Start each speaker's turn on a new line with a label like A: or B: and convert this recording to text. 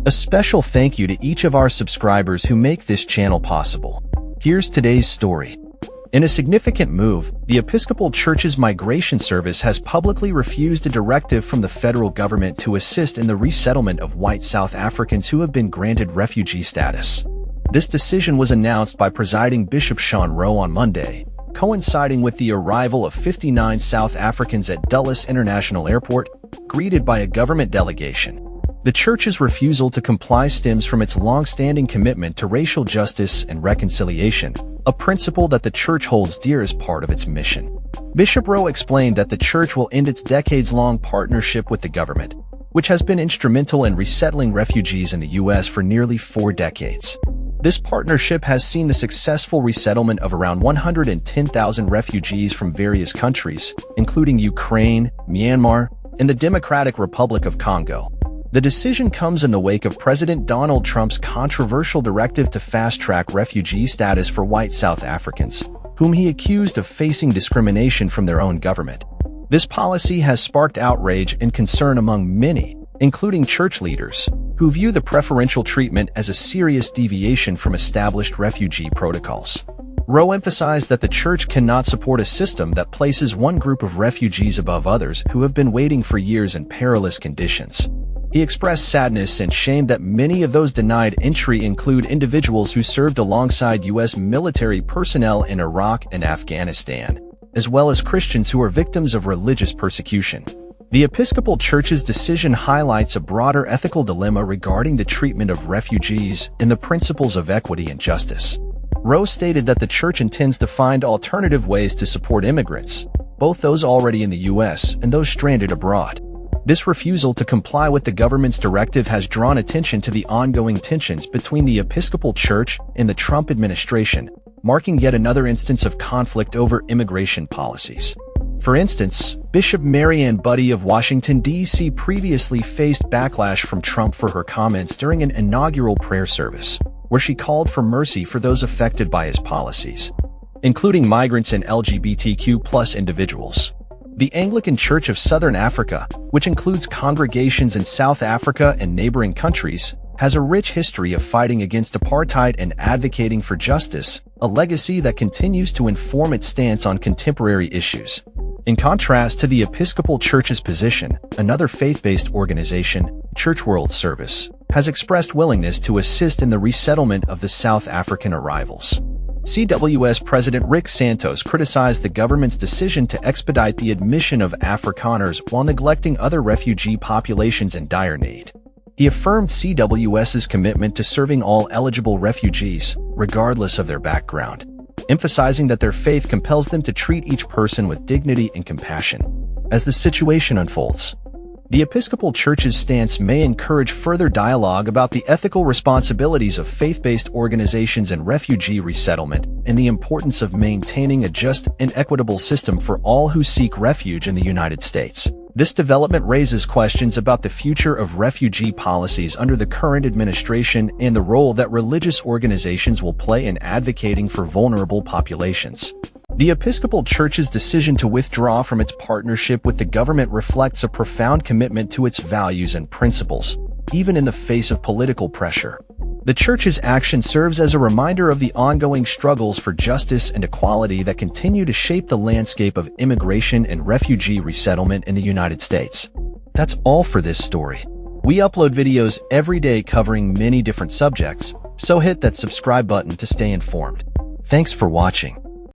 A: A special thank you to each of our subscribers who make this channel possible. Here's today's story. In a significant move, the Episcopal Church's Migration Service has publicly refused a directive from the federal government to assist in the resettlement of white South Africans who have been granted refugee status. This decision was announced by Presiding Bishop Sean Rowe on Monday, coinciding with the arrival of 59 South Africans at Dulles International Airport, greeted by a government delegation. The Church's refusal to comply stems from its long-standing commitment to racial justice and reconciliation, a principle that the Church holds dear as part of its mission. Bishop Rowe explained that the Church will end its decades-long partnership with the government, which has been instrumental in resettling refugees in the U.S. for nearly 4 decades. This partnership has seen the successful resettlement of around 110,000 refugees from various countries, including Ukraine, Myanmar, and the Democratic Republic of Congo. The decision comes in the wake of President Donald Trump's controversial directive to fast-track refugee status for white South Africans, whom he accused of facing discrimination from their own government. This policy has sparked outrage and concern among many, including church leaders, who view the preferential treatment as a serious deviation from established refugee protocols. Rowe emphasized that the Church cannot support a system that places one group of refugees above others who have been waiting for years in perilous conditions. He expressed sadness and shame that many of those denied entry include individuals who served alongside U.S. military personnel in Iraq and Afghanistan, as well as Christians who are victims of religious persecution. The Episcopal Church's decision highlights a broader ethical dilemma regarding the treatment of refugees and the principles of equity and justice. Rowe stated that the Church intends to find alternative ways to support immigrants, both those already in the U.S. and those stranded abroad. This refusal to comply with the government's directive has drawn attention to the ongoing tensions between the Episcopal Church and the Trump administration, marking yet another instance of conflict over immigration policies. For instance, Bishop Mary Ann Budde of Washington, D.C. previously faced backlash from Trump for her comments during an inaugural prayer service, where she called for mercy for those affected by his policies, including migrants and LGBTQ+ individuals. The Anglican Church of Southern Africa, which includes congregations in South Africa and neighboring countries, has a rich history of fighting against apartheid and advocating for justice, a legacy that continues to inform its stance on contemporary issues. In contrast to the Episcopal Church's position, another faith-based organization, Church World Service, has expressed willingness to assist in the resettlement of the South African arrivals. CWS President Rick Santos criticized the government's decision to expedite the admission of Afrikaners while neglecting other refugee populations in dire need. He affirmed CWS's commitment to serving all eligible refugees, regardless of their background, emphasizing that their faith compels them to treat each person with dignity and compassion. As the situation unfolds, the Episcopal Church's stance may encourage further dialogue about the ethical responsibilities of faith-based organizations in refugee resettlement and the importance of maintaining a just and equitable system for all who seek refuge in the United States. This development raises questions about the future of refugee policies under the current administration and the role that religious organizations will play in advocating for vulnerable populations. The Episcopal Church's decision to withdraw from its partnership with the government reflects a profound commitment to its values and principles, even in the face of political pressure. The Church's action serves as a reminder of the ongoing struggles for justice and equality that continue to shape the landscape of immigration and refugee resettlement in the United States. That's all for this story. We upload videos every day covering many different subjects, so hit that subscribe button to stay informed. Thanks for watching.